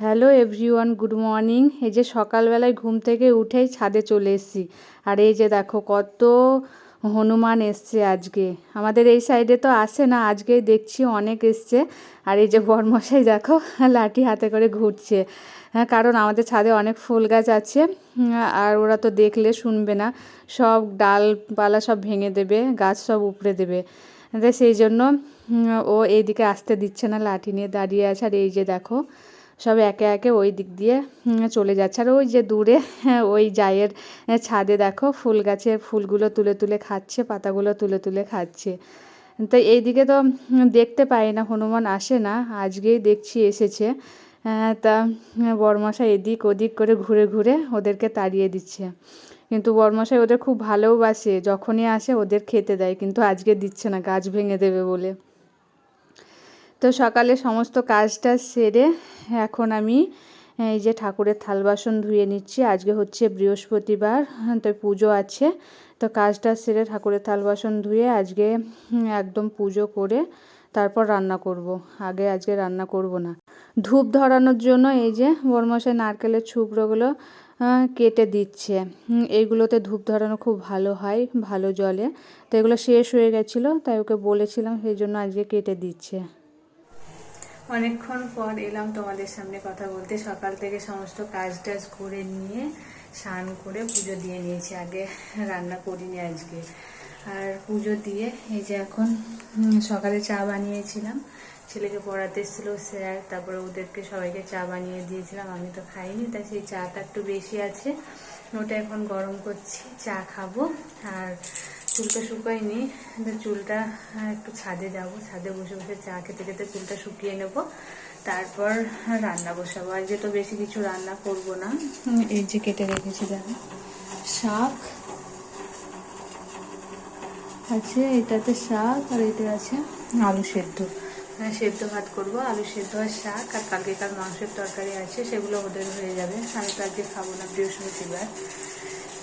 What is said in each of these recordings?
Hello everyone, good morning. এই যে সকালবেলায় ঘুম থেকে উঠেই ছাদে চলে এসেছি। আর এই যে দেখো কত হনুমান এসছে আজকে। আমাদের এই সাইডে তো আসে না, আজকেই দেখছি অনেক এসছে। আর এই যে বরমশাই দেখো লাঠি হাতে করে ঘুরছে। হ্যাঁ, কারণ আমাদের ছাদে অনেক ফুল গাছ আছে, আর ওরা তো দেখলে শুনবে না, সব ডালপালা সব ভেঙে দেবে, গাছ সব উপড়ে দেবে। সেই জন্য ও এইদিকে আসতে দিচ্ছে না, লাঠি নিয়ে দাঁড়িয়ে আছে। আর এই যে দেখো সব একে একে ওই দিক দিয়ে চলে যাচ্ছে। আর ওই যে দূরে ওই জায়ের ছাদে দেখো ফুল গাছের ফুলগুলো তুলে তুলে খাচ্ছে, পাতাগুলো তুলে তুলে খাচ্ছে। তো এইদিকে তো দেখতে পাই না, হনুমান আসে না, আজকেই দেখছি এসেছে। তা বরমশাই এদিক ওদিক করে ঘুরে ঘুরে ওদেরকে তাড়িয়ে দিচ্ছে। কিন্তু বরমশাই ওদের খুব ভালোবাসে, যখনই আসে ওদের খেতে দেয়, কিন্তু আজকে দিচ্ছে না, গাছ ভেঙে দেবে বলে। তো সকালে সমস্ত কাজটা সেরে এখন আমি এই যে ঠাকুরের থাল বাসন ধুয়ে নিচ্ছি। আজকে হচ্ছে বৃহস্পতিবার, তো পুজো আছে। তো কাজটা সেরে ঠাকুরের থাল বাসন ধুয়ে আজকে একদম পুজো করে তারপর রান্না করব। আজকে রান্না করব না। ধূপ ধরানোর জন্য এই যে বরমশাই নারকেলের ছুকরোগুলো কেটে দিচ্ছে। এইগুলোতে ধূপ ধরানো খুব ভালো হয়, ভালো জলে। তো এগুলো শেষ হয়ে গেছিলো, তাই ওকে বলেছিলাম, সেই জন্য আজকে কেটে দিচ্ছে। অনেকক্ষণ পর এলাম তোমাদের সামনে কথা বলতে। সকাল থেকে সমস্ত কাজ টাজ করে নিয়ে স্নান করে পুজো দিয়ে নিয়েছি। আগে রান্না করিনি আজকে। আর পুজো দিয়ে এই যে এখন সকালে চা বানিয়েছিলাম, ছেলেকে পড়াতে এসেছিল স্যার, তারপরে ওদেরকে সবাইকে চা বানিয়ে দিয়েছিলাম। আমি তো খাইনি, তাই সেই চাটা একটু বেশি আছে, ওটা এখন গরম করছি, চা খাবো। আর চুলটা শুকাইনি, চুলটা একটু ছাদে যাব, ছাদে বসে বসে চা খেতে খেতে চুলটা শুকিয়ে নেব, তারপর রান্না বসাবো। আজকে তো বেশি কিছু রান্না করব না। এই যে কেটে রেখেছি দেখো, শাক আছে, এটাতে শাক, আর এটা আছে আলু সেদ্ধ। সেদ্ধ ভাত করবো, আলু সেদ্ধ আর শাক। আর কালকেকার মাংসের তরকারি আছে, সেগুলো ওদের হয়ে যাবে। আমি তো আজকে খাবো না, বৃহস্পতিবার।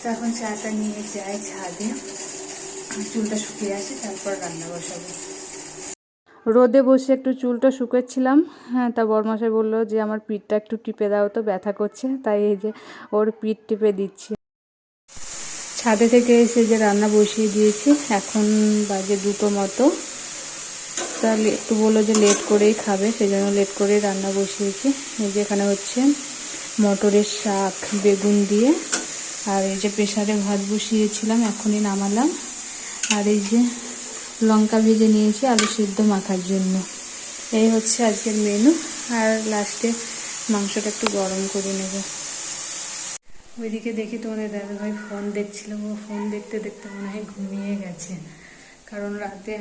তো এখন চাটা নিয়ে যাই ছাদে, চুলটা শুকিয়ে আসে, তারপর রান্না বসাবো। রোদে বসে একটু চুলটা শুকাচ্ছিলাম। হ্যাঁ, তা বরমশাই বললো যে আমার পিঠটা একটু টিপে দাও, তো ব্যথা করছে, তাই এই যে ওর পিঠ টিপে দিচ্ছি। ছাদে থেকে এসে যে রান্না বসিয়ে দিয়েছি, এখন বাজে 2টো মতো। তাহলে একটু বললো যে লেট করেই খাবে, সেই জন্য লেট করেই রান্না বসিয়েছি। এই যে এখানে হচ্ছে মটরের শাক বেগুন দিয়ে, আর এই যে প্রেসারে ভাত বসিয়েছিলাম, এখনই নামালাম। আর এই যে লঙ্কা ভেজে নিয়েছি আলু সেদ্ধ মাখার জন্য। এই হচ্ছে আজকের মেনু। আর লাস্টে মাংসটা একটু গরম করে নেব। ওইদিকে দেখি তোমাদের দাদাভাই ফোন দেখছিল, ও ফোন দেখতে দেখতে মনে হয় ঘুমিয়ে গেছে, কারণ রাতে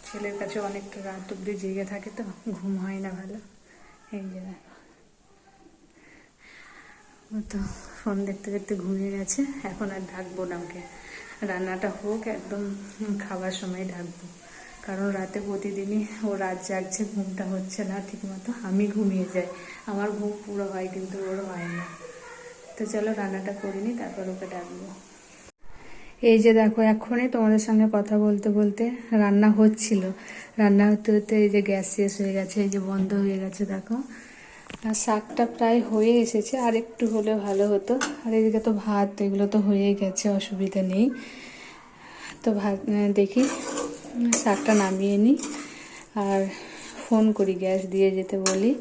ছেলের কাছে অনেকটা রাত অব্দি জেগে থাকে, তো ঘুম হয় না ভালো। এই যে দেখো, ও তো ফোন দেখতে দেখতে ঘুমিয়ে গেছে। এখন আর ডাকবো না ওকে, রান্নাটা হোক, একদম খাবার সময় ডাকবো। কারণ রাতে প্রতিদিনই ও রাত জাগছে, ঘুমটা হচ্ছে না ঠিক মতো, আমি ঘুমিয়ে যাই, আমার ঘুম পুরো হয় কিন্তু ওর হয় না। তো চলো রান্নাটা করিনি, তারপর ওকে ডাকবো। এই যে দেখো, এখনই তোমাদের সঙ্গে কথা বলতে বলতে রান্না হচ্ছিল, রান্না হতে হতে এই যে গ্যাস শেষ হয়ে গেছে, এই যে বন্ধ হয়ে গেছে দেখো। আর শাকটা প্রায় হয়ে এসেছে, আর একটু হলে ভালো হতো। আর এদিকে তো ভাত এগুলো তো হয়েই গেছে, অসুবিধা নেই। তো ভাত দেখি শাকটা নামিয়ে নিই, আর ফোন করি, গ্যাস দিয়ে যেতে বলি।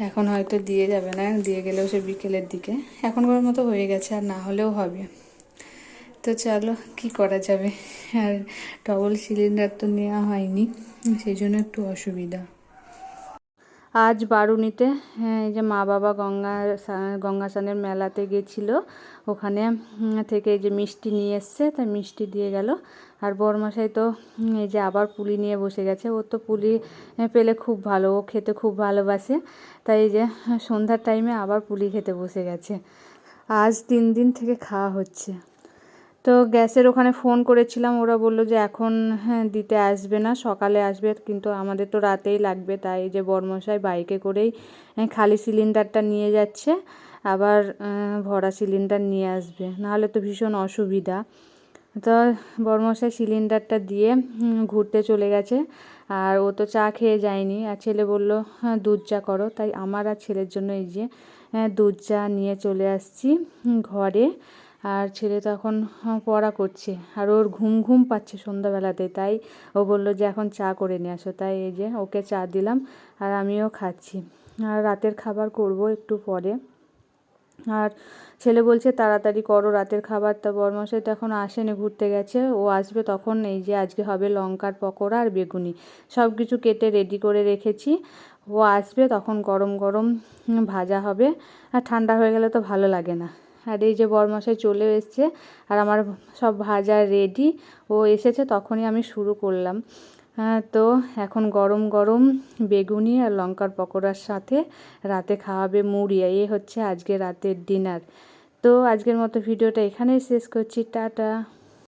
এখন হয়তো দিয়ে যাবে না, দিয়ে গেলেও সে বিকেলের দিকে। এখনকার মতো হয়ে গেছে, আর না হলেও হবে। তো চলো, কি করা যাবে। আর ডবল সিলিন্ডার তো নেওয়া হয়নি, সেই জন্য একটু অসুবিধা। আজ বারুনিতে এই যে মা বাবা গঙ্গা স্নানের মেলাতে গেছিল, ওখানে থেকে এই যে মিষ্টি নিয়ে এসছে, তাই মিষ্টি দিয়ে গেল। আর বরমশাই তো এই যে আবার পুলি নিয়ে বসে গেছে। ও তো পুলি পেলে খুব ভালো, ও খেতে খুব ভালোবাসে, তাই এই যে সন্ধ্যার টাইমে আবার পুলি খেতে বসে গেছে। আজ 3 দিন থেকে খাওয়া হচ্ছে। তো গ্যাসের ওখানে ফোন করেছিলাম, ওরা বললো যে এখন দিতে আসবে না, সকালে আসবে, কিন্তু আমাদের তো রাতেই লাগবে। তাই যে বরমশাই বাইকে করেই খালি সিলিন্ডারটা নিয়ে যাচ্ছে, আবার ভরা সিলিন্ডার নিয়ে আসবে, নাহলে তো ভীষণ অসুবিধা। তো বরমশাই সিলিন্ডারটা দিয়ে ঘুরতে চলে গেছে। আর ও তো চা খেয়ে যায়নি, আর ছেলে বলল হ্যাঁ দুধ চা করো, তাই আমার আর ছেলের জন্য এই যে দুধ চা নিয়ে চলে আসছি ঘরে। আর ছেলে তখন পড়া করছে, আর ওর ঘুম ঘুম পাচ্ছে সন্ধ্যাবেলাতে, তাই ও বলল যে এখন চা করে নিয়ে আসো, তাই এই যে ওকে চা দিলাম আর আমিও খাচ্ছি। আর রাতের খাবার করব একটু পরে। আর ছেলে বলছে তাড়াতাড়ি করো রাতের খাবারটা, বরমশাই তো এখন আসেনি, ঘুরতে গেছে, ও আসবে তখন এই যে আজকে হবে লঙ্কার পকোড়া আর বেগুনি, সব কিছু কেটে রেডি করে রেখেছি। ও আসবে তখন গরম গরম ভাজা হবে, আর ঠান্ডা হয়ে গেলে তো ভালো লাগে না। আর এই যে বরমশাই চলে এসছে আর আমার সব ভাজা রেডি, ও এসেছে তখনই আমি শুরু করলাম। তো এখন গরম গরম বেগুনি আর লঙ্কার পকোড়ার সাথে রাতে খাওয়াবে মুড়ি, এই হচ্ছে আজকে রাতের ডিনার। তো আজকের মতো ভিডিওটা এখানেই শেষ করছি, টাটা।